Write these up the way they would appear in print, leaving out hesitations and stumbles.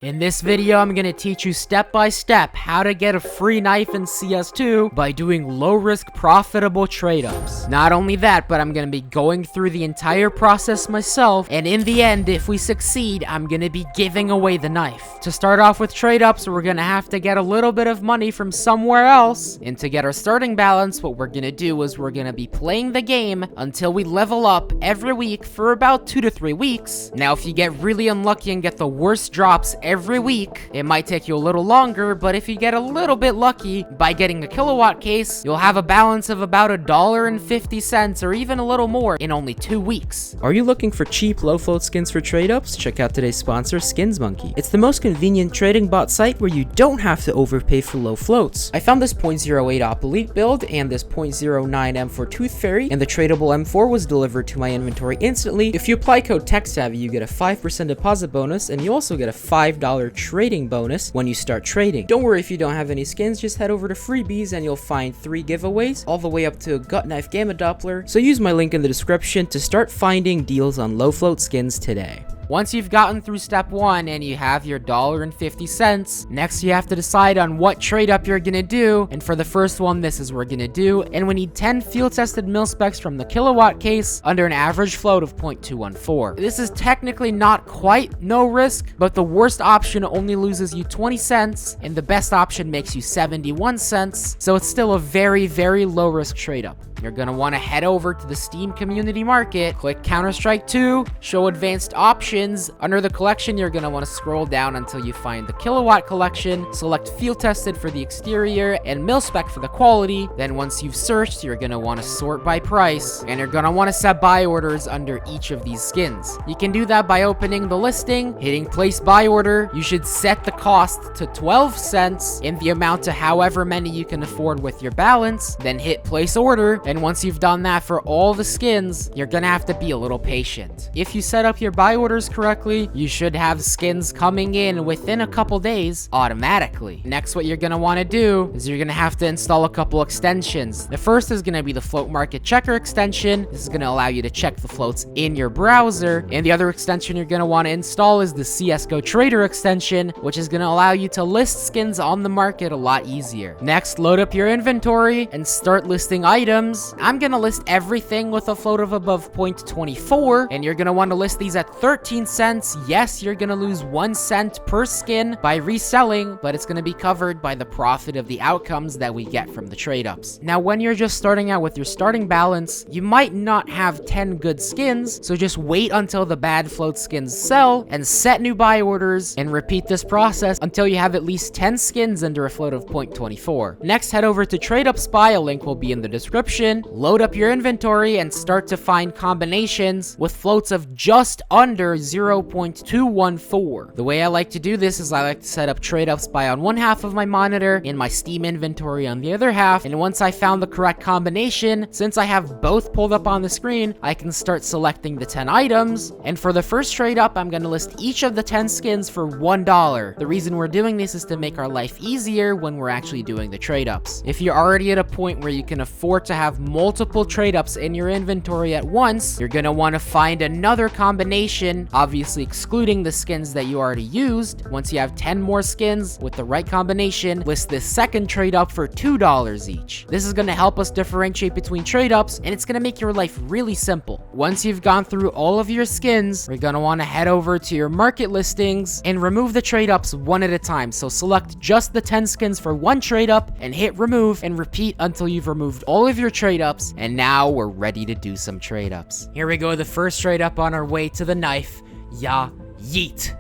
In this video, I'm going to teach you step by step how to get a free knife in CS2 by doing low-risk, profitable trade-ups. Not only that, but I'm going to be going through the entire process myself, and in the end, if we succeed, I'm going to be giving away the knife. To start off with trade-ups, we're going to have to get a little bit of money from somewhere else, and to get our starting balance, what we're going to do is we're going to be playing the game until we level up every week for about 2 to 3 weeks. Now, if you get really unlucky and get the worst drops every week, it might take you a little longer, but if you get a little bit lucky by getting a kilowatt case, you'll have a balance of about $1.50 or even a little more in only 2 weeks. Are you looking for cheap low float skins for trade ups? Check out today's sponsor, Skins Monkey. It's the most convenient trading bot site where you don't have to overpay for low floats. I found this 0.08 Op Elite build and this 0.09 M4 Tooth Fairy, and the tradable M4 was delivered to my inventory instantly. If you apply code TECHSAVVY, you get a 5% deposit bonus, and you also get a $5 trading bonus when you start trading. Don't worry if you don't have any skins, just head over to freebies and you'll find 3 giveaways all the way up to a gut knife gamma doppler. So use my link in the description to start finding deals on low float skins today. Once you've gotten through step 1 and you have your $1.50, next you have to decide on what trade up you're gonna do, and for the first one, this is what we're gonna do, and we need 10 field tested mil specs from the kilowatt case under an average float of 0.214. This is technically not quite no risk, but the worst option only loses you 20 cents, and the best option makes you 71 cents, so it's still a very, very low risk trade up. You're gonna wanna head over to the Steam community market, click Counter-Strike 2, show advanced options. Under the collection, you're gonna wanna scroll down until you find the kilowatt collection, select field tested for the exterior and mil spec for the quality. Then once you've searched, you're gonna wanna sort by price, and you're gonna wanna set buy orders under each of these skins. You can do that by opening the listing, hitting place buy order. You should set the cost to 12 cents in the amount to however many you can afford with your balance, then hit place order. And once you've done that for all the skins, you're gonna have to be a little patient. If you set up your buy orders correctly, you should have skins coming in within a couple days automatically. Next, what you're gonna wanna do is you're gonna have to install a couple extensions. The first is gonna be the Float Market Checker extension. This is gonna allow you to check the floats in your browser. And the other extension you're gonna wanna install is the CSGO Trader extension, which is gonna allow you to list skins on the market a lot easier. Next, load up your inventory and start listing items. I'm gonna list everything with a float of above 0.24, and you're gonna want to list these at 13 cents. Yes, you're gonna lose 1 cent per skin by reselling, but it's gonna be covered by the profit of the outcomes that we get from the trade ups. Now, when you're just starting out with your starting balance, you might not have 10 good skins, so just wait until the bad float skins sell and set new buy orders, and repeat this process until you have at least 10 skins under a float of 0.24. Next, head over to TradeUpSpy, a link will be in the description. Load up your inventory and start to find combinations with floats of just under 0.214. The way I like to do this is I like to set up TradeUpSpy on one half of my monitor and my Steam inventory on the other half, and once I found the correct combination, since I have both pulled up on the screen, I can start selecting the 10 items, and for the first trade up, I'm going to list each of the 10 skins for $1. The reason we're doing this is to make our life easier when we're actually doing the trade ups. If you're already at a point where you can afford to have multiple trade ups in your inventory at once, you're gonna want to find another combination, obviously excluding the skins that you already used. Once you have 10 more skins with the right combination, list this second trade up for $2 each. This is gonna help us differentiate between trade ups, and it's gonna make your life really simple. Once you've gone through all of your skins, you're gonna want to head over to your market listings and remove the trade ups one at a time. So select just the 10 skins for one trade up and hit remove, and repeat until you've removed all of your trade ups, and now we're ready to do some trade ups. Here we go, the first trade up on our way to the knife. Ya yeet.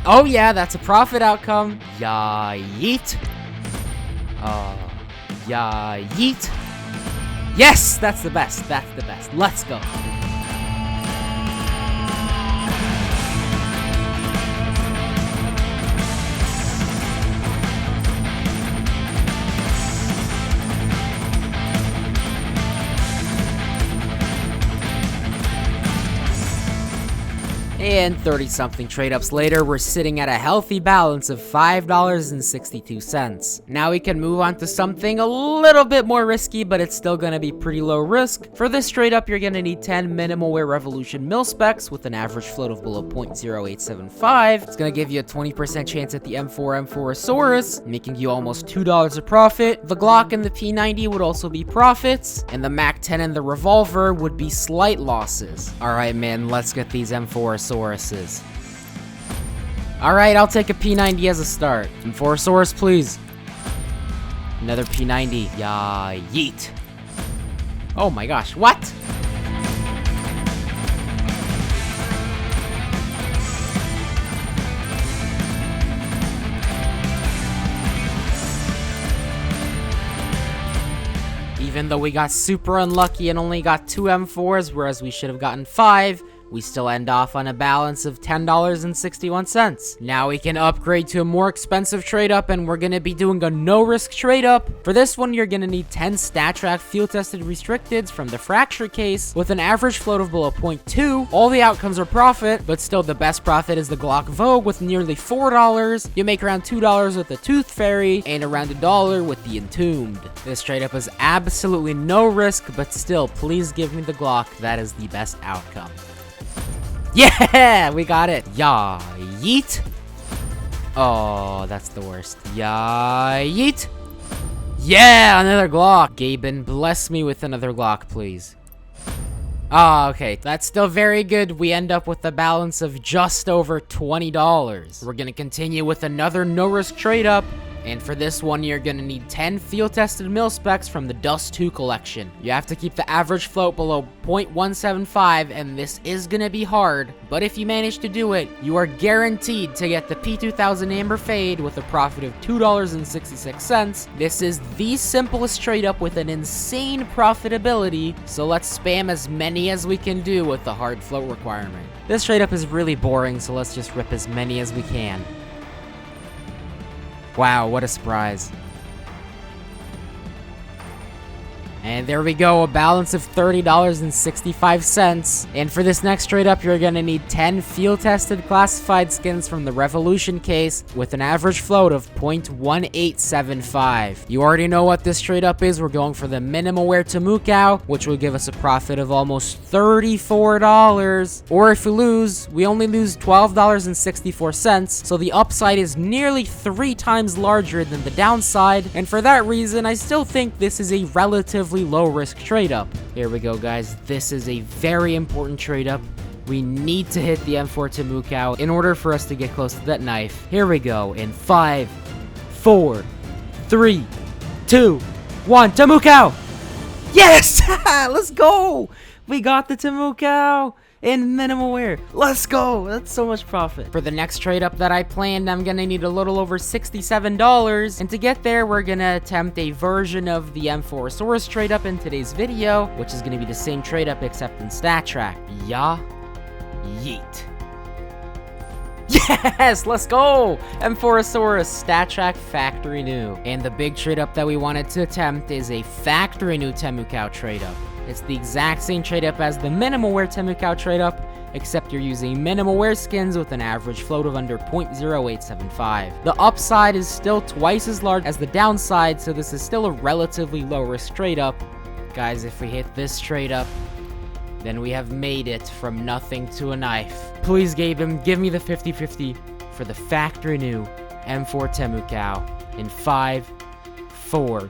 Oh yeah, that's a profit outcome. Ya yeet. Ya yeet. Yes, that's the best. That's the best. Let's go. And 30-something trade-ups later, we're sitting at a healthy balance of $5.62. Now we can move on to something a little bit more risky, but it's still gonna be pretty low risk. For this trade-up, you're gonna need 10 minimal wear revolution mil specs with an average float of below 0.0875. It's gonna give you a 20% chance at the M4 making you almost $2 of profit. The Glock and the P90 would also be profits, and the Mac 10 and the revolver would be slight losses. Alright, man, let's get these M4 Alright, I'll take a P90 as a start. M4 please. Another P90. Yeah, yeet. Oh my gosh, what? Even though we got super unlucky and only got 2 M4s, whereas we should have gotten 5, we still end off on a balance of $10.61. Now we can upgrade to a more expensive trade-up, and we're gonna be doing a no-risk trade-up. For this one, you're gonna need 10 StatTrak field-tested restricteds from the fracture case with an average float of below 0.2. All the outcomes are profit, but still the best profit is the Glock Vogue with nearly $4. You make around $2 with the Tooth Fairy and around $1 with the Entombed. This trade-up is absolutely no risk, but still, please give me the Glock. That is the best outcome. Yeah, we got it. Yeah, yeet. Oh, that's the worst. Yeah, yeet. Yeah, another Glock. Gaben, bless me with another Glock, please. Ah, okay. That's still very good. We end up with a balance of just over $20. We're gonna continue with another no-risk trade-up. And for this one, you're gonna need 10 field-tested mil specs from the Dust 2 collection. You have to keep the average float below 0.175, and this is gonna be hard, but if you manage to do it, you are guaranteed to get the P2000 Amber Fade with a profit of $2.66. This is the simplest trade-up with an insane profitability, so let's spam as many as we can do with the hard float requirement. This trade-up is really boring, so let's just rip as many as we can. Wow, what a surprise. And there we go, a balance of $30.65. And for this next trade up, you're gonna need 10 field-tested classified skins from the Revolution case with an average float of 0.1875. You already know what this trade up is. We're going for the minimal wear Temukau, which will give us a profit of almost $34. Or if we lose, we only lose $12.64. So the upside is nearly 3 times larger than the downside. And for that reason, I still think this is a relatively low risk trade up. Here we go, guys. This is a very important trade up. We need to hit the M4 Temukau in order for us to get close to that knife. Here we go in 5, 4, 3, 2, 1. Temukau! Yes! Let's go! We got the Temukau in minimal wear. Let's go! That's so much profit. For the next trade up that I planned, I'm gonna need a little over $67. And to get there, we're gonna attempt a version of the M4 trade up in today's video, which is gonna be the same trade up except in StatTrak. Yeah. Yeet. Yes, let's go! M4 StatTrak Factory New. And the big trade up that we wanted to attempt is a Factory New Temukau trade up. It's the exact same trade up as the minimal wear Temukau trade up, except you're using minimal wear skins with an average float of under 0.0875. The upside is still twice as large as the downside, so this is still a relatively low risk trade up. Guys, if we hit this trade up, then we have made it from nothing to a knife. Please, Gaben, give me the 50-50 for the Factory New M4 Temukau in 5, 4,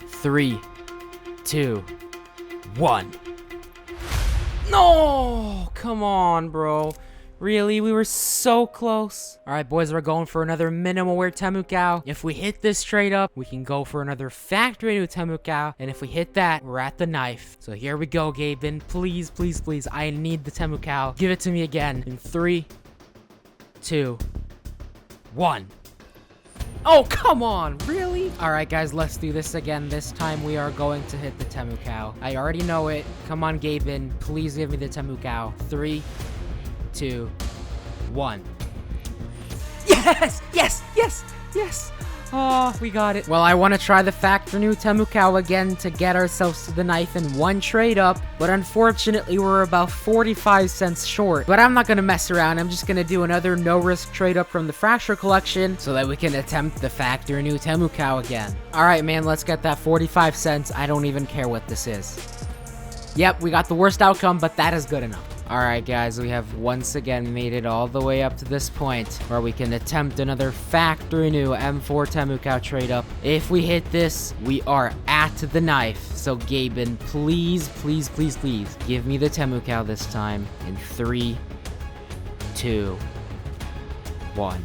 3, 2, 1. No! Come on, bro. Really? We were so close. Alright, boys, we're going for another minimal wear Temukau. If we hit this trade up, we can go for another Factory New Temukau. And if we hit that, we're at the knife. So here we go, Gaben. Please, please, please. I need the Temukau. Give it to me again. In 3, 2, 1. Oh, come on, really? All right, guys, let's do this again. This time we are going to hit the Temukau. I already know it. Come on, Gaben. Please give me the Temukau. 3, 2, 1. Yes, yes, yes, yes. Oh, we got it. Well, I want to try the Factor New Temukao again to get ourselves to the knife in one trade up, but unfortunately we're about 45 cents short. But I'm not going to mess around. I'm just going to do another no-risk trade up from the Fracture collection so that we can attempt the Factor New Temukao again. Alright, man, let's get that 45 cents. I don't even care what this is. Yep, we got the worst outcome, but that is good enough. Alright guys, we have once again made it all the way up to this point where we can attempt another Factory New M4 Temukao trade up. If we hit this, we are at the knife. So Gaben, please, please, please, please give me the Temukao this time in 3, 2, 1.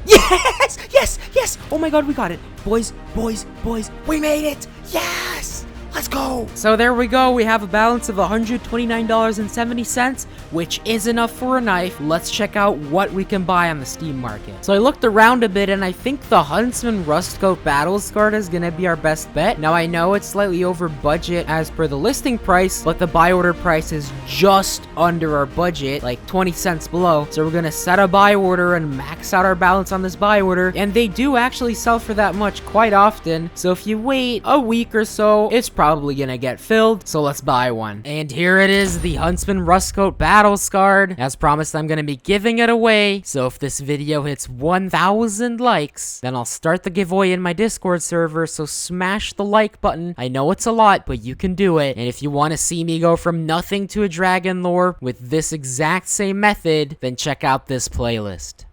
Yes! Yes! Yes! Oh my god, we got it. Boys, boys, boys, we made it! Yes! Let's go! So there we go. We have a balance of $129.70, which is enough for a knife. Let's check out what we can buy on the Steam market. So I looked around a bit, and I think the Huntsman Rustcoat Battle Scar is gonna be our best bet. Now, I know it's slightly over budget as per the listing price, but the buy order price is just under our budget, like 20 cents below. So we're gonna set a buy order and max out our balance on this buy order, and they do actually sell for that much quite often. So if you wait a week or so, it's probably gonna get filled, so let's buy one. And here it is, the Huntsman Rustcoat Battle Scarred. As promised, I'm gonna be giving it away, so if this video hits 1,000 likes, then I'll start the giveaway in my Discord server, so smash the like button. I know it's a lot, but you can do it. And if you want to see me go from nothing to a dragon lore with this exact same method, then check out this playlist.